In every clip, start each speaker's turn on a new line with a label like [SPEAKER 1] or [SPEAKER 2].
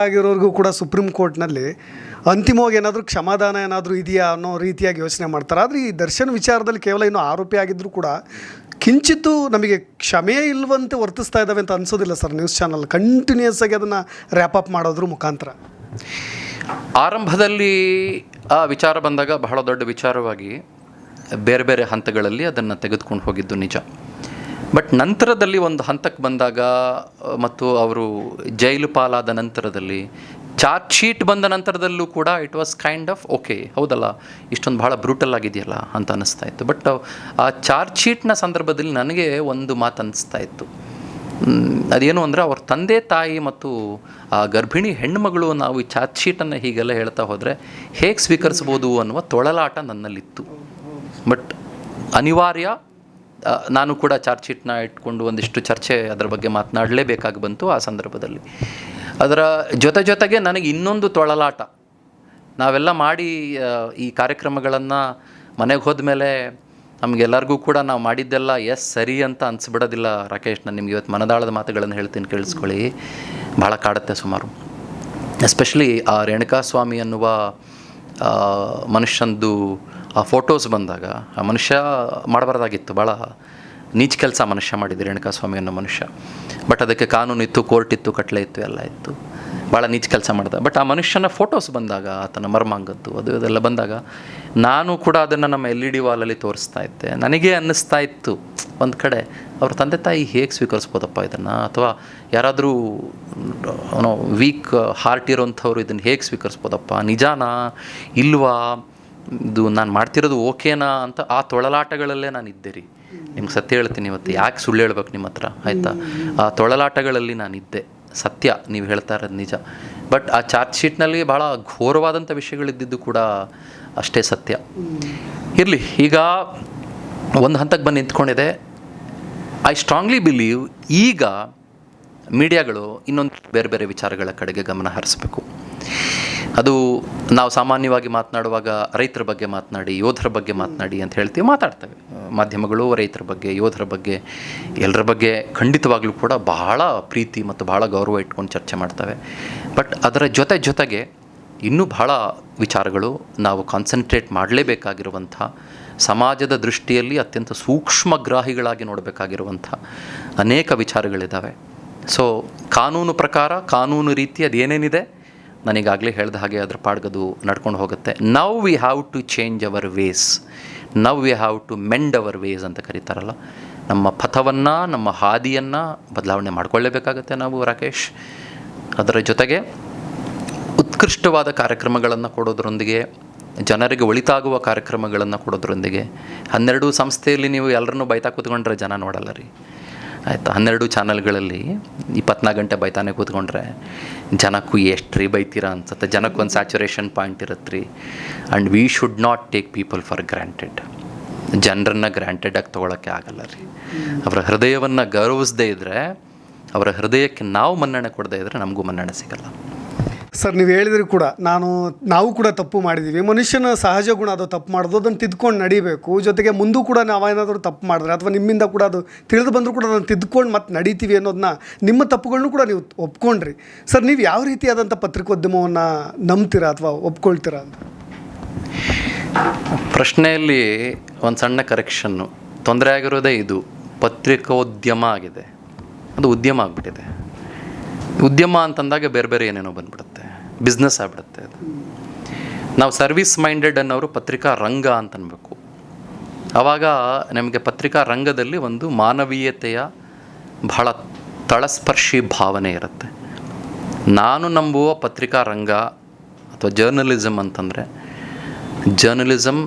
[SPEAKER 1] ಆಗಿರೋರಿಗೂ ಕೂಡ ಸುಪ್ರೀಂ ಕೋರ್ಟ್ನಲ್ಲಿ ಅಂತಿಮವಾಗಿ ಏನಾದರೂ ಕ್ಷಮಾದಾನ ಏನಾದರೂ ಇದೆಯಾ ಅನ್ನೋ ರೀತಿಯಾಗಿ ಯೋಚನೆ ಮಾಡ್ತಾರೆ. ಆದರೆ ಈ ದರ್ಶನ್ ವಿಚಾರದಲ್ಲಿ ಕೇವಲ ಇನ್ನೂ ಆರೋಪಿ ಆಗಿದ್ದರೂ ಕೂಡ ಕಿಂಚಿತ್ತು ನಮಗೆ ಕ್ಷಮೆಯೇ ಇಲ್ಲವಂತೆ ವರ್ತಿಸ್ತಾ ಇದ್ದಾವೆ ಅಂತ ಅನಿಸೋದಿಲ್ಲ ಸರ್? ನ್ಯೂಸ್ ಚಾನಲ್ ಕಂಟಿನ್ಯೂಸ್ ಆಗಿ ಅದನ್ನು ರ್ಯಾಪ್ ಅಪ್ ಮಾಡೋದ್ರ ಮುಖಾಂತರ
[SPEAKER 2] ಆರಂಭದಲ್ಲಿ ಆ ವಿಚಾರ ಬಂದಾಗ ಬಹಳ ದೊಡ್ಡ ವಿಚಾರವಾಗಿ ಬೇರೆ ಬೇರೆ ಹಂತಗಳಲ್ಲಿ ಅದನ್ನು ತೆಗೆದುಕೊಂಡು ಹೋಗಿದ್ದು ನಿಜ. ಬಟ್ ನಂತರದಲ್ಲಿ ಒಂದು ಹಂತಕ್ಕೆ ಬಂದಾಗ ಮತ್ತು ಅವರು ಜೈಲು ಪಾಲಾದ ನಂತರದಲ್ಲಿ ಚಾರ್ಜ್ ಶೀಟ್ ಬಂದ ನಂತರದಲ್ಲೂ ಕೂಡ it was kind of okay, ಹೌದಲ್ಲ, ಇಷ್ಟೊಂದು ಭಾಳ ಬ್ರೂಟಲ್ ಆಗಿದೆಯಲ್ಲ ಅಂತ ಅನ್ನಿಸ್ತಾ ಇತ್ತು. ಬಟ್ ಆ ಚಾರ್ಜ್ ಶೀಟ್ನ ಸಂದರ್ಭದಲ್ಲಿ ನನಗೆ ಒಂದು ಮಾತು ಅನ್ನಿಸ್ತಾ ಇತ್ತು. ಅದೇನು ಅಂದರೆ ಅವ್ರ ತಂದೆ ತಾಯಿ ಮತ್ತು ಆ ಗರ್ಭಿಣಿ ಹೆಣ್ಣುಮಗಳು ನಾವು ಈ ಚಾರ್ಜ್ ಶೀಟನ್ನು ಹೀಗೆಲ್ಲ ಹೇಳ್ತಾ ಹೋದರೆ ಹೇಗೆ ಸ್ವೀಕರಿಸ್ಬೋದು ಅನ್ನುವ ತೊಳಲಾಟ ನನ್ನಲ್ಲಿತ್ತು. ಬಟ್ ಅನಿವಾರ್ಯ, ನಾನು ಕೂಡ ಚಾರ್ಜ್ ಶೀಟ್ನ ಇಟ್ಕೊಂಡು ಒಂದಿಷ್ಟು ಚರ್ಚೆ ಅದರ ಬಗ್ಗೆ ಮಾತನಾಡಲೇಬೇಕಾಗಿ ಬಂತು. ಆ ಸಂದರ್ಭದಲ್ಲಿ ಅದರ ಜೊತೆಗೆ ನನಗೆ ಇನ್ನೊಂದು ತೊಳಲಾಟ, ನಾವೆಲ್ಲ ಮಾಡಿ ಈ ಕಾರ್ಯಕ್ರಮಗಳನ್ನು ಮನೆಗೆ ಹೋದ್ಮೇಲೆ ನಮಗೆಲ್ಲರಿಗೂ ಕೂಡ ನಾವು ಮಾಡಿದ್ದೆಲ್ಲ ಸರಿ ಅಂತ ಅನಿಸ್ಬಿಡೋದಿಲ್ಲ. ರಾಕೇಶ್, ನಾನು ನಿಮ್ಗೆ ಇವತ್ತು ಮನದಾಳದ ಮಾತುಗಳನ್ನು ಹೇಳ್ತೀನಿ, ಕೇಳಿಸ್ಕೊಳ್ಳಿ. ಭಾಳ ಕಾಡುತ್ತೆ ಸುಮಾರು. ಎಸ್ಪೆಷಲಿ ಆ ರೇಣುಕಾಸ್ವಾಮಿ ಅನ್ನುವ ಮನುಷ್ಯಂದು ಆ ಫೋಟೋಸ್ ಬಂದಾಗ ಆ ಮನುಷ್ಯ ಮಾಡಬಾರ್ದಾಗಿತ್ತು, ಭಾಳ ನೀಚ ಕೆಲಸ ಮನುಷ್ಯ ಮಾಡಿದ್ದು ರೇಣುಕಾಸ್ವಾಮಿ ಅನ್ನೋ ಮನುಷ್ಯ. ಬಟ್ ಅದಕ್ಕೆ ಕಾನೂನು ಇತ್ತು, ಕೋರ್ಟ್ ಇತ್ತು, ಕಟ್ಲೆ ಇತ್ತು, ಎಲ್ಲ ಇತ್ತು, ಭಾಳ ನೀಚ ಕೆಲಸ ಮಾಡ್ದೆ. ಬಟ್ ಆ ಮನುಷ್ಯನ ಫೋಟೋಸ್ ಬಂದಾಗ, ಆತನ ಮರ್ಮಾಂಗದ್ದು ಅದು ಇದೆಲ್ಲ ಬಂದಾಗ ನಾನು ಕೂಡ ಅದನ್ನು ನಮ್ಮ LED ವಾಲಲ್ಲಿ ತೋರಿಸ್ತಾ ಇದ್ದೆ. ನನಗೆ ಅನ್ನಿಸ್ತಾ ಇತ್ತು ಒಂದು ಕಡೆ, ಅವ್ರ ತಂದೆ ತಾಯಿ ಹೇಗೆ ಸ್ವೀಕರಿಸ್ಬೋದಪ್ಪ ಇದನ್ನು, ಅಥವಾ ಯಾರಾದರೂ ವೀಕ್ ಹಾರ್ಟ್ ಇರೋಂಥವ್ರು ಇದನ್ನು ಹೇಗೆ ಸ್ವೀಕರಿಸ್ಬೋದಪ್ಪ, ನಿಜಾನಾ ಇಲ್ವಾ, ಇದು ನಾನು ಮಾಡ್ತಿರೋದು ಓಕೆನಾ ಅಂತ ಆ ತೊಳಲಾಟಗಳಲ್ಲೇ ನಾನು ಇದ್ದೆ ರೀ. ನಿಮ್ಗೆ ಸತ್ಯ ಹೇಳ್ತೀನಿ, ಇವತ್ತು ಯಾಕೆ ಸುಳ್ಳು ಹೇಳ್ಬೇಕು ನಿಮ್ಮ ಹತ್ರ, ಆಯಿತಾ? ಆ ತೊಳಲಾಟಗಳಲ್ಲಿ ನಾನಿದ್ದೆ, ಸತ್ಯ, ನೀವು ಹೇಳ್ತಾ ಇರೋದು ನಿಜ. ಬಟ್ ಆ ಚಾರ್ಜ್ ಶೀಟ್ನಲ್ಲಿ ಭಾಳ ಘೋರವಾದಂಥ ವಿಷಯಗಳಿದ್ದಿದ್ದು ಕೂಡ ಅಷ್ಟೇ ಸತ್ಯ. ಇರಲಿ, ಈಗ ಒಂದು ಹಂತಕ್ಕೆ ಬಂದು ನಿಂತ್ಕೊಂಡಿದೆ. ಐ ಸ್ಟ್ರಾಂಗ್ಲಿ ಬಿಲೀವ್ ಈಗ ಮೀಡಿಯಾಗಳು ಇನ್ನೊಂದು ಬೇರೆ ಬೇರೆ ವಿಚಾರಗಳ ಕಡೆಗೆ ಗಮನ ಹರಿಸಬೇಕು. ಅದು ನಾವು ಸಾಮಾನ್ಯವಾಗಿ ಮಾತನಾಡುವಾಗ ರೈತರ ಬಗ್ಗೆ ಮಾತನಾಡಿ, ಯೋಧರ ಬಗ್ಗೆ ಮಾತನಾಡಿ ಅಂತ ಹೇಳ್ತೀವಿ, ಮಾತಾಡ್ತೇವೆ. ಮಾಧ್ಯಮಗಳು ರೈತರ ಬಗ್ಗೆ, ಯೋಧರ ಬಗ್ಗೆ, ಎಲ್ಲರ ಬಗ್ಗೆ ಖಂಡಿತವಾಗ್ಲೂ ಕೂಡ ಬಹಳ ಪ್ರೀತಿ ಮತ್ತು ಬಹಳ ಗೌರವ ಇಟ್ಕೊಂಡು ಚರ್ಚೆ ಮಾಡ್ತವೆ. ಬಟ್ ಅದರ ಜೊತೆಗೆ ಇನ್ನೂ ಬಹಳ ವಿಚಾರಗಳು ನಾವು ಕಾನ್ಸಂಟ್ರೇಟ್ ಮಾಡಲೇಬೇಕಾಗಿರುವಂಥ, ಸಮಾಜದ ದೃಷ್ಟಿಯಲ್ಲಿ ಅತ್ಯಂತ ಸೂಕ್ಷ್ಮಗ್ರಾಹಿಗಳಾಗಿ ನೋಡಬೇಕಾಗಿರುವಂಥ ಅನೇಕ ವಿಚಾರಗಳಿದ್ದಾವೆ. ಸೊ ಕಾನೂನು ಪ್ರಕಾರ, ಕಾನೂನು ರೀತಿ ಅದೇನೇನಿದೆ ನನಗಾಗಲೇ ಹೇಳಿದ ಹಾಗೆ ಅದರ ಪಾಡ್ಗದು ನಡ್ಕೊಂಡು ಹೋಗುತ್ತೆ. Now we have to change our ways, now we have to mend our ways ಅಂತ ಕರೀತಾರಲ್ಲ, ನಮ್ಮ ಪಥವನ್ನು, ನಮ್ಮ ಹಾದಿಯನ್ನು ಬದಲಾವಣೆ ಮಾಡಿಕೊಳ್ಳೇಬೇಕಾಗತ್ತೆ ನಾವು, ರಾಕೇಶ್. ಅದರ ಜೊತೆಗೆ ಉತ್ಕೃಷ್ಟವಾದ ಕಾರ್ಯಕ್ರಮಗಳನ್ನು ಕೊಡೋದ್ರೊಂದಿಗೆ, ಜನರಿಗೆ ಒಳಿತಾಗುವ ಕಾರ್ಯಕ್ರಮಗಳನ್ನು ಕೊಡೋದ್ರೊಂದಿಗೆ, 12 ಸಂಸ್ಥೆಯಲ್ಲಿ ನೀವು ಎಲ್ಲರನ್ನೂ ಬೈತಾ ಕೂತ್ಕೊಂಡ್ರೆ ಜನ ನೋಡಲ್ಲ ರೀ, ಆಯಿತಾ? 12 ಚಾನಲ್ಗಳಲ್ಲಿ 24 ಗಂಟೆ ಬೈತಾನೆ ಕೂತ್ಕೊಂಡ್ರೆ ಜನಕ್ಕೂ ಎಷ್ಟು ರೀ ಬೈತೀರಾ ಅನ್ಸುತ್ತೆ. ಜನಕ್ಕೊಂದು ಸ್ಯಾಚುರೇಷನ್ ಪಾಯಿಂಟ್ ಇರುತ್ತೆ ರೀ. And we should not take people for granted. ಜನರನ್ನು ಗ್ರ್ಯಾಂಟೆಡಾಗಿ ತೊಗೊಳಕ್ಕೆ ಆಗಲ್ಲ ರೀ. ಅವರ ಹೃದಯವನ್ನು ಗೌರವಿಸದೇ ಇದ್ದರೆ, ಅವರ ಹೃದಯಕ್ಕೆ ನಾವು ಮನ್ನಣೆ ಕೊಡದೇ ಇದ್ದರೆ ನಮಗೂ ಮನ್ನಣೆ ಸಿಗಲ್ಲ.
[SPEAKER 1] ಸರ್, ನೀವು ಹೇಳಿದ್ರಿ ಕೂಡ, ನಾವು ಕೂಡ ತಪ್ಪು ಮಾಡಿದ್ದೀವಿ. ಮನುಷ್ಯನ ಸಹಜ ಗುಣ ಅದು, ತಪ್ಪು ಮಾಡೋದು, ಅದನ್ನು ತಿದ್ಕೊಂಡು ನಡಿಬೇಕು. ಜೊತೆಗೆ ಮುಂದೂ ಕೂಡ ನಾವೇನಾದರೂ ತಪ್ಪು ಮಾಡಿದ್ರೆ ಅಥವಾ ನಿಮ್ಮಿಂದ ಕೂಡ ಅದು ತಿಳಿದು ಬಂದರೂ ಕೂಡ ಅದನ್ನು ತಿದ್ಕೊಂಡು ಮತ್ತೆ ನಡೀತೀವಿ ಅನ್ನೋದನ್ನ, ನಿಮ್ಮ ತಪ್ಪುಗಳನ್ನು ಕೂಡ ನೀವು ಒಪ್ಕೊಂಡ್ರಿ. ಸರ್, ನೀವು ಯಾವ ರೀತಿಯಾದಂಥ ಪತ್ರಿಕೋದ್ಯಮವನ್ನು ನಂಬ್ತೀರಾ ಅಥವಾ ಒಪ್ಕೊಳ್ತೀರಾ ಅಂತ?
[SPEAKER 2] ಪ್ರಶ್ನೆಯಲ್ಲಿ ಒಂದು ಸಣ್ಣ ಕರೆಕ್ಷನ್ನು. ತೊಂದರೆ ಆಗಿರೋದೇ ಇದು, ಪತ್ರಿಕೋದ್ಯಮ ಆಗಿದೆ, ಅದು ಉದ್ಯಮ ಆಗಿಬಿಟ್ಟಿದೆ. ಉದ್ಯಮ ಅಂತಂದಾಗ ಬೇರೆ ಬೇರೆ ಏನೇನೋ ಬಂದ್ಬಿಡುತ್ತೆ, ಬಿಸ್ನೆಸ್ ಆಗಿಬಿಡುತ್ತೆ ಅದು. ನಾವು ಸರ್ವಿಸ್ ಮೈಂಡೆಡ್ ಅನ್ನೋರು ಪತ್ರಿಕಾ ರಂಗ ಅಂತ ಅನ್ಬೇಕು. ಆವಾಗ ನಮಗೆ ಪತ್ರಿಕಾ ರಂಗದಲ್ಲಿ ಒಂದು ಮಾನವೀಯತೆಯ ಬಹಳ ತಳಸ್ಪರ್ಶಿ ಭಾವನೆ ಇರುತ್ತೆ. ನಾನು ನಂಬುವ ಪತ್ರಿಕಾ ರಂಗ ಅಥವಾ ಜರ್ನಲಿಸಮ್ ಅಂತಂದರೆ, journalism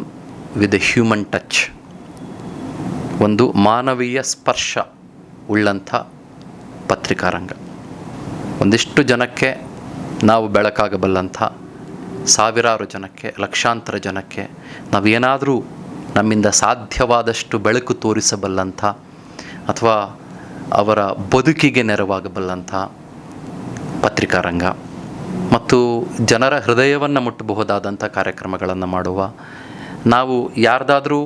[SPEAKER 2] with A human touch, ಒಂದು ಮಾನವೀಯ ಸ್ಪರ್ಶ ಉಳ್ಳಂಥ ಪತ್ರಿಕಾ ರಂಗ. ಒಂದಿಷ್ಟು ಜನಕ್ಕೆ ನಾವು ಬೆಳಕಾಗಬಲ್ಲಂಥ, ಸಾವಿರಾರು ಜನಕ್ಕೆ, ಲಕ್ಷಾಂತರ ಜನಕ್ಕೆ ನಾವೇನಾದರೂ ನಮ್ಮಿಂದ ಸಾಧ್ಯವಾದಷ್ಟು ಬೆಳಕು ತೋರಿಸಬಲ್ಲಂಥ ಅಥವಾ ಅವರ ಬದುಕಿಗೆ ನೆರವಾಗಬಲ್ಲಂಥ ಪತ್ರಿಕಾ ರಂಗ, ಮತ್ತು ಜನರ ಹೃದಯವನ್ನು ಮುಟ್ಟಬಹುದಾದಂಥ ಕಾರ್ಯಕ್ರಮಗಳನ್ನು ಮಾಡುವ, ನಾವು ಯಾರ್ದಾದರೂ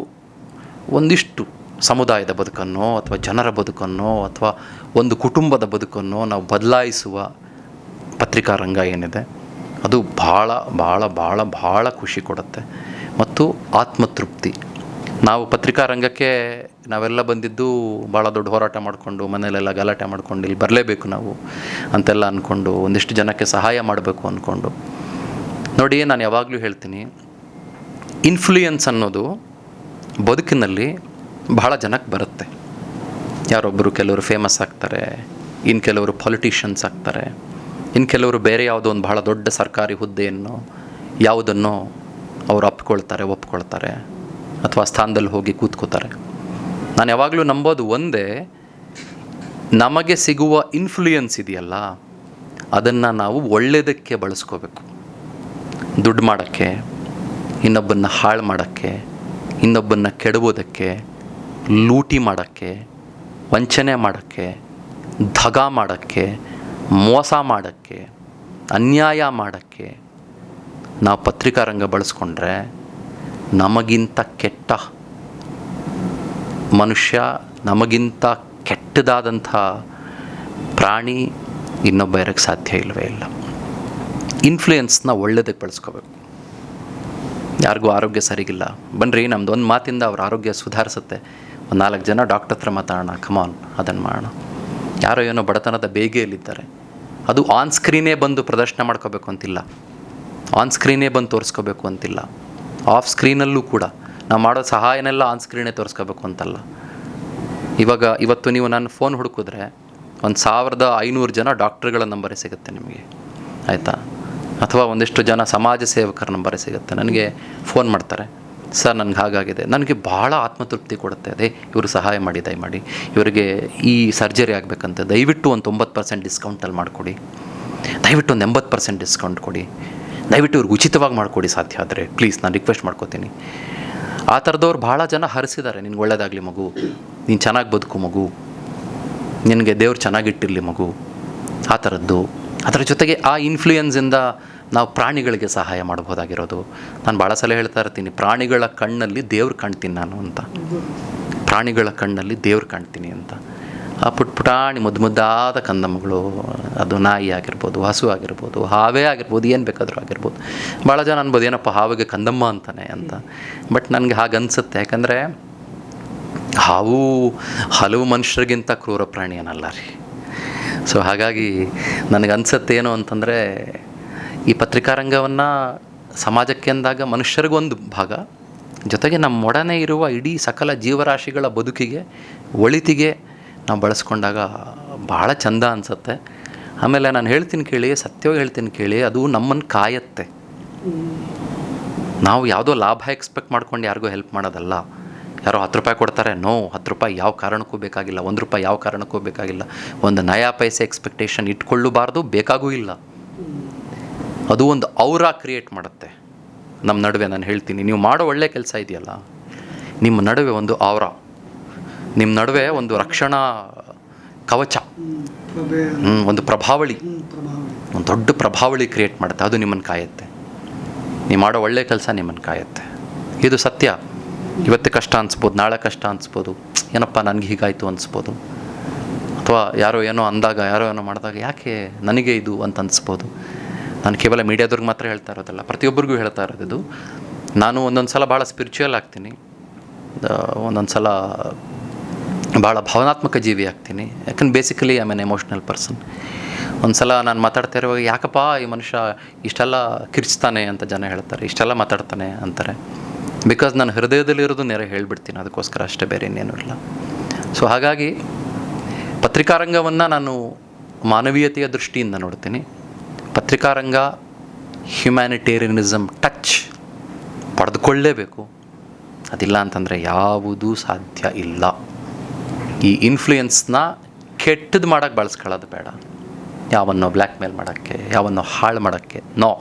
[SPEAKER 2] ಒಂದಿಷ್ಟು ಸಮುದಾಯದ ಬದುಕನ್ನು ಅಥವಾ ಜನರ ಬದುಕನ್ನು ಅಥವಾ ಒಂದು ಕುಟುಂಬದ ಬದುಕನ್ನು ನಾವು ಬದಲಾಯಿಸುವ ಪತ್ರಿಕಾ ರಂಗ ಏನಿದೆ ಅದು ಭಾಳ ಭಾಳ ಭಾಳ ಭಾಳ ಖುಷಿ ಕೊಡುತ್ತೆ ಮತ್ತು ಆತ್ಮತೃಪ್ತಿ. ನಾವು ಪತ್ರಿಕಾ ರಂಗಕ್ಕೆ ನಾವೆಲ್ಲ ಬಂದಿದ್ದು ಭಾಳ ದೊಡ್ಡ ಹೋರಾಟ ಮಾಡಿಕೊಂಡು, ಮನೆಯಲ್ಲೆಲ್ಲ ಗಲಾಟೆ ಮಾಡ್ಕೊಂಡು ಇಲ್ಲಿ ಬರಲೇಬೇಕು ನಾವು ಅಂತೆಲ್ಲ ಅಂದ್ಕೊಂಡು, ಒಂದಿಷ್ಟು ಜನಕ್ಕೆ ಸಹಾಯ ಮಾಡಬೇಕು ಅಂದ್ಕೊಂಡು. ನೋಡಿ, ನಾನು ಯಾವಾಗಲೂ ಹೇಳ್ತೀನಿ, ಇನ್ಫ್ಲೂಯೆನ್ಸ್ ಅನ್ನೋದು ಬದುಕಿನಲ್ಲಿ ಬಹಳ ಜನಕ್ಕೆ ಬರುತ್ತೆ. ಯಾರೊಬ್ಬರು ಕೆಲವರು ಫೇಮಸ್ ಆಗ್ತಾರೆ, ಇನ್ನು ಕೆಲವರು ಪೊಲಿಟಿಷಿಯನ್ಸ್ ಆಗ್ತಾರೆ, ಇನ್ನು ಕೆಲವರು ಬೇರೆ ಯಾವುದೋ ಒಂದು ಬಹಳ ದೊಡ್ಡ ಸರ್ಕಾರಿ ಹುದ್ದೆಯನ್ನು ಯಾವುದನ್ನು ಅವರು ಒಪ್ಕೊಳ್ತಾರೆ ಅಥವಾ ಸ್ಥಾನದಲ್ಲಿ ಹೋಗಿ ಕೂತ್ಕೋತಾರೆ. ನಾನು ಯಾವಾಗಲೂ ನಂಬೋದು ಒಂದೇ, ನಮಗೆ ಸಿಗುವ ಇನ್ಫ್ಲೂಯೆನ್ಸ್ ಇದೆಯಲ್ಲ ಅದನ್ನು ನಾವು ಒಳ್ಳೆಯದಕ್ಕೆ ಬಳಸ್ಕೋಬೇಕು. ದುಡ್ಡು ಮಾಡೋಕ್ಕೆ, ಇನ್ನೊಬ್ಬನ್ನ ಹಾಳು ಮಾಡೋಕ್ಕೆ, ಇನ್ನೊಬ್ಬನ್ನ ಕೆಡುವುದಕ್ಕೆ, ಲೂಟಿ ಮಾಡೋಕ್ಕೆ, ವಂಚನೆ ಮಾಡೋಕ್ಕೆ, ದಗ ಮಾಡೋಕ್ಕೆ, ಮೋಸ ಮಾಡೋಕ್ಕೆ, ಅನ್ಯಾಯ ಮಾಡೋಕ್ಕೆ ನಾವು ಪತ್ರಿಕಾ ರಂಗ ಬಳಸ್ಕೊಂಡ್ರೆ ನಮಗಿಂತ ಕೆಟ್ಟ ಮನುಷ್ಯ, ನಮಗಿಂತ ಕೆಟ್ಟದಾದಂಥ ಪ್ರಾಣಿ ಇನ್ನೊಬ್ಬ ಇರೋಕ್ಕೆ ಸಾಧ್ಯ ಇಲ್ಲವೇ ಇಲ್ಲ. ಇನ್ಫ್ಲೂಯೆನ್ಸ್ನ ಒಳ್ಳೆಯದಕ್ಕೆ ಬಳಸ್ಕೋಬೇಕು. ಯಾರಿಗೂ ಆರೋಗ್ಯ ಸರಿಗಿಲ್ಲ, ಬನ್ನಿರಿ ನಮ್ಮದು ಒಂದು ಮಾತಿಂದ ಅವ್ರ ಆರೋಗ್ಯ ಸುಧಾರಿಸುತ್ತೆ, ಒಂದು 4 ಜನ ಡಾಕ್ಟರ್ ಹತ್ರ ಮಾತಾಡೋಣ, ಕಮಾನ್ ಅದನ್ನು ಮಾಡೋಣ. ಯಾರೋ ಏನೋ ಬಡತನದ ಬೇಗೆಯಲ್ಲಿದ್ದಾರೆ, ಅದು ಆನ್ ಸ್ಕ್ರೀನೇ ಬಂದು ಪ್ರದರ್ಶನ ಮಾಡ್ಕೋಬೇಕು ಅಂತಿಲ್ಲ, ಆನ್ ಸ್ಕ್ರೀನೇ ಬಂದು ತೋರಿಸ್ಕೋಬೇಕು ಅಂತಿಲ್ಲ, ಆಫ್ ಸ್ಕ್ರೀನಲ್ಲೂ ಕೂಡ ನಾವು ಮಾಡೋ ಸಹಾಯನೆಲ್ಲ ಆನ್ ಸ್ಕ್ರೀನೇ ತೋರಿಸ್ಕೋಬೇಕು ಅಂತಲ್ಲ. ಇವತ್ತು ನೀವು ನನ್ನ ಫೋನ್ ಹುಡುಕಿದ್ರೆ 1500 ಜನ ಡಾಕ್ಟ್ರುಗಳ ನಂಬರೇ ಸಿಗುತ್ತೆ ನಿಮಗೆ, ಆಯಿತಾ? ಅಥವಾ ಒಂದಿಷ್ಟು ಜನ ಸಮಾಜ ಸೇವಕರ ನಂಬರೇ ಸಿಗುತ್ತೆ. ನನಗೆ ಫೋನ್ ಮಾಡ್ತಾರೆ, ಸರ್ ನನಗೆ ಹಾಗಾಗಿದೆ, ನನಗೆ ಭಾಳ ಆತ್ಮತೃಪ್ತಿ ಕೊಡುತ್ತೆ, ಅದೇ ಇವರು ಸಹಾಯ ಮಾಡಿ, ದಯಮಾಡಿ ಇವರಿಗೆ ಈ ಸರ್ಜರಿ ಆಗಬೇಕಂತೆ, ದಯವಿಟ್ಟು ಒಂದು 90% ಡಿಸ್ಕೌಂಟಲ್ಲಿ ಮಾಡಿಕೊಡಿ, ದಯವಿಟ್ಟು ಒಂದು 80% ಡಿಸ್ಕೌಂಟ್ ಕೊಡಿ, ದಯವಿಟ್ಟು ಇವ್ರಿಗೆ ಉಚಿತವಾಗಿ ಮಾಡಿಕೊಡಿ ಸಾಧ್ಯ ಆದರೆ ಪ್ಲೀಸ್, ನಾನು ರಿಕ್ವೆಸ್ಟ್ ಮಾಡ್ಕೋತೀನಿ. ಆ ಥರದವ್ರು ಭಾಳ ಜನ ಹರಿಸಿದ್ದಾರೆ, ನಿನ್ಗೆ ಒಳ್ಳೇದಾಗಲಿ ಮಗು, ನೀನು ಚೆನ್ನಾಗಿ ಬದುಕು ಮಗು, ನಿನಗೆ ದೇವ್ರು ಚೆನ್ನಾಗಿಟ್ಟಿರಲಿ ಮಗು, ಆ ಥರದ್ದು. ಅದರ ಜೊತೆಗೆ ಆ ಇನ್ಫ್ಲೂಯೆನ್ಸಿಂದ ನಾವು ಪ್ರಾಣಿಗಳಿಗೆ ಸಹಾಯ ಮಾಡ್ಬೋದಾಗಿರೋದು. ನಾನು ಭಾಳ ಸಲ ಹೇಳ್ತಾ ಇರ್ತೀನಿ, ಪ್ರಾಣಿಗಳ ಕಣ್ಣಲ್ಲಿ ದೇವ್ರು ಕಾಣ್ತೀನಿ ನಾನು ಅಂತ, ಪ್ರಾಣಿಗಳ ಕಣ್ಣಲ್ಲಿ ದೇವ್ರು ಕಾಣ್ತೀನಿ ಅಂತ. ಆ ಪುಟ್ಪುಟಾಣಿ ಮುದ್ದಾದ ಕಂದಮ್ಮಗಳು, ಅದು ನಾಯಿ ಆಗಿರ್ಬೋದು, ಹಸು ಆಗಿರ್ಬೋದು, ಹಾವೇ ಆಗಿರ್ಬೋದು, ಏನು ಬೇಕಾದರೂ ಆಗಿರ್ಬೋದು. ಭಾಳ ಜನ ಅನ್ಬೋದು ಏನಪ್ಪ ಹಾವಿಗೆ ಕಂದಮ್ಮ ಅಂತಾನೆ ಅಂತ, ಬಟ್ ನನಗೆ ಹಾಗೆ ಅನಿಸುತ್ತೆ. ಯಾಕಂದರೆ ಹಾವು ಹಲವು ಮನುಷ್ಯರಿಗಿಂತ ಕ್ರೂರ ಪ್ರಾಣಿ ಏನಲ್ಲ ರೀ. ಸೊ ಹಾಗಾಗಿ ನನಗನ್ಸುತ್ತೆ ಏನು ಅಂತಂದರೆ, ಈ ಪತ್ರಿಕಾರಂಗವನ್ನು ಸಮಾಜಕ್ಕೆ ಅಂದಾಗ ಮನುಷ್ಯರಿಗೊಂದು ಭಾಗ, ಜೊತೆಗೆ ನಮ್ಮೊಡನೆ ಇರುವ ಇಡೀ ಸಕಲ ಜೀವರಾಶಿಗಳ ಬದುಕಿಗೆ, ಒಳಿತಿಗೆ ನಾವು ಬಳಸ್ಕೊಂಡಾಗ ಭಾಳ ಚಂದ ಅನಿಸುತ್ತೆ. ಆಮೇಲೆ ನಾನು ಹೇಳ್ತೀನಿ ಕೇಳಿ, ಸತ್ಯವಾಗಿ ಹೇಳ್ತೀನಿ ಕೇಳಿ, ಅದು ನಮ್ಮನ್ನು ಕಾಯತ್ತೆ. ನಾವು ಯಾವುದೋ ಲಾಭ ಎಕ್ಸ್ಪೆಕ್ಟ್ ಮಾಡ್ಕೊಂಡು ಯಾರಿಗೂ ಹೆಲ್ಪ್ ಮಾಡೋದಲ್ಲ. ಯಾರೋ 10 ರೂಪಾಯಿ ಕೊಡ್ತಾರೆ, ನೋ, 10 ರೂಪಾಯಿ ಯಾವ ಕಾರಣಕ್ಕೂ ಬೇಕಾಗಿಲ್ಲ, 1 ರೂಪಾಯಿ ಯಾವ ಕಾರಣಕ್ಕೂ ಬೇಕಾಗಿಲ್ಲ, ಒಂದು ನಯಾ ಪೈಸೆ ಎಕ್ಸ್ಪೆಕ್ಟೇಷನ್ ಇಟ್ಕೊಳ್ಳಬಾರ್ದು, ಬೇಕಾಗೂ ಇಲ್ಲ. ಅದು ಒಂದು ಔರಾ ಕ್ರಿಯೇಟ್ ಮಾಡುತ್ತೆ ನಮ್ಮ ನಡುವೆ. ನಾನು ಹೇಳ್ತೀನಿ, ನೀವು ಮಾಡೋ ಒಳ್ಳೆ ಕೆಲಸ ಇದೆಯಲ್ಲ, ನಿಮ್ಮ ನಡುವೆ ಒಂದು ಔರಾ, ನಿಮ್ಮ ನಡುವೆ ಒಂದು ರಕ್ಷಣಾ ಕವಚ, ಒಂದು ಪ್ರಭಾವಳಿ, ಒಂದು ದೊಡ್ಡ ಪ್ರಭಾವಳಿ ಕ್ರಿಯೇಟ್ ಮಾಡುತ್ತೆ. ಅದು ನಿಮ್ಮನ್ನು ಕಾಯುತ್ತೆ. ನೀವು ಮಾಡೋ ಒಳ್ಳೆ ಕೆಲಸ ನಿಮ್ಮನ್ನು ಕಾಯುತ್ತೆ. ಇದು ಸತ್ಯ. ಇವತ್ತು ಕಷ್ಟ ಅನಿಸ್ಬೋದು, ನಾಳೆ ಕಷ್ಟ ಅನಿಸ್ಬೋದು, ಏನಪ್ಪ ನನಗೆ ಹೀಗಾಯಿತು ಅನಿಸ್ಬೋದು, ಅಥವಾ ಯಾರೋ ಏನೋ ಅಂದಾಗ, ಯಾರೋ ಏನೋ ಮಾಡಿದಾಗ ಯಾಕೆ ನನಗೆ ಇದು ಅಂತ ಅನಿಸ್ಬೋದು. ನಾನು ಕೇವಲ ಮೀಡಿಯಾದವ್ರಿಗೆ ಮಾತ್ರ ಹೇಳ್ತಾ ಇರೋದಲ್ಲ, ಪ್ರತಿಯೊಬ್ಬರಿಗೂ ಹೇಳ್ತಾ ಇರೋದು. ನಾನು ಒಂದೊಂದು ಸಲ ಭಾಳ ಸ್ಪಿರಿಚುವಲ್ ಆಗ್ತೀನಿ, ಒಂದೊಂದು ಸಲ ಭಾಳ ಭಾವನಾತ್ಮಕ ಜೀವಿ ಆಗ್ತೀನಿ. ಯಾಕಂದ್ರೆ basically I am an emotional person. ಒಂದು ಸಲ ನಾನು ಮಾತಾಡ್ತಾ ಇರುವಾಗ, ಯಾಕಪ್ಪ ಈ ಮನುಷ್ಯ ಇಷ್ಟೆಲ್ಲ ಕಿರ್ಚ್ತಾನೆ ಅಂತ ಜನ ಹೇಳ್ತಾರೆ, ಇಷ್ಟೆಲ್ಲ ಮಾತಾಡ್ತಾನೆ ಅಂತಾರೆ. ಬಿಕಾಸ್ ನಾನು ಹೃದಯದಲ್ಲಿರೋದು ನೇರ ಹೇಳಿಬಿಡ್ತೀನಿ, ಅದಕ್ಕೋಸ್ಕರ ಅಷ್ಟೇ, ಬೇರೆ ಇನ್ನೇನೂ ಇಲ್ಲ. ಸೊ ಹಾಗಾಗಿ ಪತ್ರಿಕಾರಂಗವನ್ನು ನಾನು ಮಾನವೀಯತೆಯ ದೃಷ್ಟಿಯಿಂದ ನೋಡ್ತೀನಿ. ಪತ್ರಿಕಾರಂಗ ಹ್ಯುಮ್ಯಾನಿಟೇರಿಯನಿಸಮ್ ಟಚ್ ಪಡೆದುಕೊಳ್ಳೇಬೇಕು. ಅದಿಲ್ಲ ಅಂತಂದರೆ ಯಾವುದೂ ಸಾಧ್ಯ ಇಲ್ಲ. ಈ ಇನ್ಫ್ಲೂಯೆನ್ಸ್ನ ಕೆಟ್ಟದ್ದು ಮಾಡೋಕ್ಕೆ ಬಳಸ್ಕೊಳ್ಳೋದು ಬೇಡ. ಯಾವನ್ನೋ ಬ್ಲ್ಯಾಕ್ ಮೇಲ್ ಮಾಡೋಕ್ಕೆ, ಯಾವನ್ನೋ ಹಾಳು ಮಾಡೋಕ್ಕೆ ನೋ.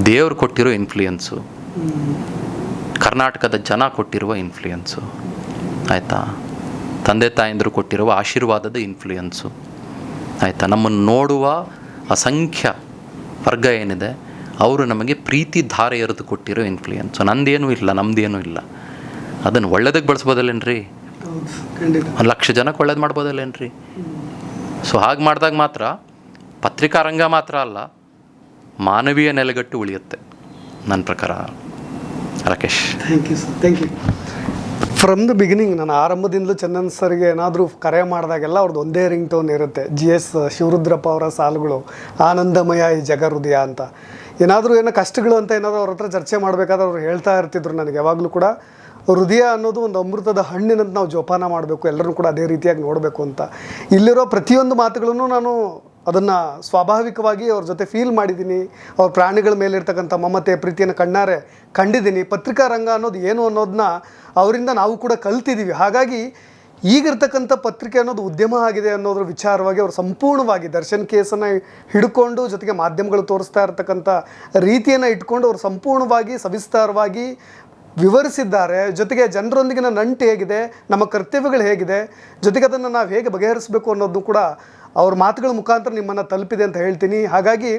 [SPEAKER 2] ದೇವ್ರು ಕೊಟ್ಟಿರೋ ಇನ್ಫ್ಲೂಯೆನ್ಸು, ಕರ್ನಾಟಕದ ಜನ ಕೊಟ್ಟಿರುವ ಇನ್ಫ್ಲೂಯೆನ್ಸು, ಆಯಿತಾ, ತಂದೆ ತಾಯಂದರು ಕೊಟ್ಟಿರುವ ಆಶೀರ್ವಾದದ ಇನ್ಫ್ಲೂಯೆನ್ಸು, ಆಯಿತಾ, ನಮ್ಮನ್ನು ನೋಡುವ ಅಸಂಖ್ಯ ವರ್ಗ ಏನಿದೆ ಅವರು ನಮಗೆ ಪ್ರೀತಿ ಧಾರೆ ಎರೆದು ಕೊಟ್ಟಿರೋ ಇನ್ಫ್ಲೂಯೆನ್ಸು. ನಂದೇನೂ ಇಲ್ಲ, ನಮ್ಮದೇನೂ ಇಲ್ಲ. ಅದನ್ನು ಒಳ್ಳೇದಕ್ಕೆ ಬಳಸ್ಬೋದಲ್ಲೇನ್ರಿ? 1,00,000 ಜನಕ್ಕೆ ಒಳ್ಳೇದು ಮಾಡ್ಬೋದಲ್ಲೇನ್ರಿ? ಸೊ ಹಾಗೆ ಮಾಡಿದಾಗ ಮಾತ್ರ ಪತ್ರಿಕಾ ರಂಗ ಮಾತ್ರ ಅಲ್ಲ, ಮಾನವೀಯ ನೆಲೆಗಟ್ಟು ಉಳಿಯುತ್ತೆ ನನ್ನ ಪ್ರಕಾರ. Rakesh,
[SPEAKER 1] thank you sir, thank you. From the beginning ನಾನು ಆರಂಭದಿಂದಲೂ ಚಂದನ್ ಸರ್ಗೆ ಏನಾದರೂ ಕರೆ ಮಾಡಿದಾಗೆಲ್ಲ ಅವ್ರದ್ದು ಒಂದೇ ರಿಂಗ್ ಟೋನ್ ಇರುತ್ತೆ, GS ಶಿವರುದ್ರಪ್ಪ ಅವರ ಸಾಲುಗಳು, ಆನಂದಮಯ ಈ ಜಗ ಹೃದಯ ಅಂತ. ಏನಾದರೂ ಏನೋ ಕಷ್ಟಗಳು ಅಂತ ಏನಾದರೂ ಅವ್ರ ಹತ್ರ ಚರ್ಚೆ ಮಾಡಬೇಕಾದ್ರೆ ಅವ್ರು ಹೇಳ್ತಾ ಇರ್ತಿದ್ರು ನನಗೆ ಯಾವಾಗಲೂ ಕೂಡ, ಹೃದಯ ಅನ್ನೋದು ಒಂದು ಅಮೃತದ ಹಣ್ಣಿನಂತ ನಾವು ಜೋಪಾನ ಮಾಡಬೇಕು, ಎಲ್ಲರೂ ಕೂಡ ಅದೇ ರೀತಿಯಾಗಿ ನೋಡಬೇಕು ಅಂತ. ಇಲ್ಲಿರೋ ಪ್ರತಿಯೊಂದು ಮಾತುಗಳನ್ನು ನಾನು ಅದನ್ನು ಸ್ವಾಭಾವಿಕವಾಗಿ ಅವ್ರ ಜೊತೆ ಫೀಲ್ ಮಾಡಿದ್ದೀನಿ. ಅವ್ರ ಪ್ರಾಣಿಗಳ ಮೇಲಿರ್ತಕ್ಕಂಥ ಮಮತೆ ಪ್ರೀತಿಯನ್ನು ಕಣ್ಣಾರೆ ಕಂಡಿದ್ದೀನಿ. ಪತ್ರಿಕಾ ರಂಗ ಅನ್ನೋದು ಏನು ಅನ್ನೋದನ್ನ ಅವರಿಂದ ನಾವು ಕೂಡ ಕಲ್ತಿದ್ದೀವಿ. ಹಾಗಾಗಿ ಈಗಿರ್ತಕ್ಕಂಥ ಪತ್ರಿಕೆ ಅನ್ನೋದು ಉದ್ಯಮ ಆಗಿದೆ ಅನ್ನೋದ್ರ ವಿಚಾರವಾಗಿ ಅವರು ಸಂಪೂರ್ಣವಾಗಿ ದರ್ಶನ್ ಕೇಸನ್ನು ಹಿಡ್ಕೊಂಡು, ಜೊತೆಗೆ ಮಾಧ್ಯಮಗಳು ತೋರಿಸ್ತಾ ಇರ್ತಕ್ಕಂಥ ರೀತಿಯನ್ನು ಇಟ್ಕೊಂಡು ಅವರು ಸಂಪೂರ್ಣವಾಗಿ ಸವಿಸ್ತಾರವಾಗಿ ವಿವರಿಸಿದ್ದಾರೆ. ಜೊತೆಗೆ ಜನರೊಂದಿಗಿನ ನಂಟು ಹೇಗಿದೆ, ನಮ್ಮ ಕರ್ತವ್ಯಗಳು ಹೇಗಿದೆ, ಜೊತೆಗೆ ಅದನ್ನು ನಾವು ಹೇಗೆ ಬಗೆಹರಿಸಬೇಕು ಅನ್ನೋದು ಕೂಡ ಅವ್ರ ಮಾತುಗಳ ಮುಖಾಂತರ ನಿಮ್ಮನ್ನು ತಲುಪಿದೆ ಅಂತ ಹೇಳ್ತೀನಿ. ಹಾಗಾಗಿ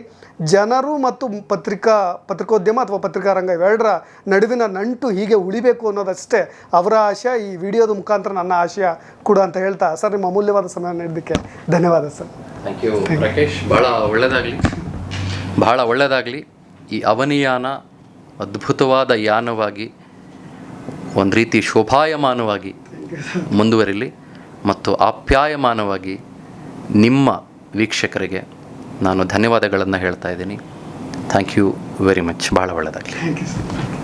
[SPEAKER 1] ಜನರು ಮತ್ತು ಪತ್ರಿಕೋದ್ಯಮ ಅಥವಾ ಪತ್ರಿಕಾ ರಂಗ ಇವೆರಡರ ನಡುವಿನ ನಂಟು ಹೀಗೆ ಉಳಿಬೇಕು ಅನ್ನೋದಷ್ಟೇ ಅವರ ಆಶಯ, ಈ ವಿಡಿಯೋದ ಮುಖಾಂತರ ನನ್ನ ಆಶಯ ಕೂಡ ಅಂತ ಹೇಳ್ತಾ, ಸರ್ ನಿಮ್ಮ ಅಮೂಲ್ಯವಾದ ಸಮಯ ನೀಡಿದ್ದಕ್ಕೆ ಧನ್ಯವಾದ ಸರ್.
[SPEAKER 2] Thank you Rakesh. ಭಾಳ ಒಳ್ಳೆಯದಾಗಲಿ. ಈ ಅವನಿಯಾನ ಅದ್ಭುತವಾದ ಯಾನವಾಗಿ, ಒಂದು ರೀತಿ ಶೋಭಾಯಮಾನವಾಗಿ ಮುಂದುವರಿಲಿ ಮತ್ತು ಆಪ್ಯಾಯಮಾನವಾಗಿ ನಿಮ್ಮ ವೀಕ್ಷಕರಿಗೆ ನಾನು ಧನ್ಯವಾದಗಳನ್ನು ಹೇಳ್ತಾ ಇದ್ದೀನಿ. Thank you very much. ಭಾಳ ಒಳ್ಳೆಯದಾಗಲಿ.
[SPEAKER 1] Thank you sir.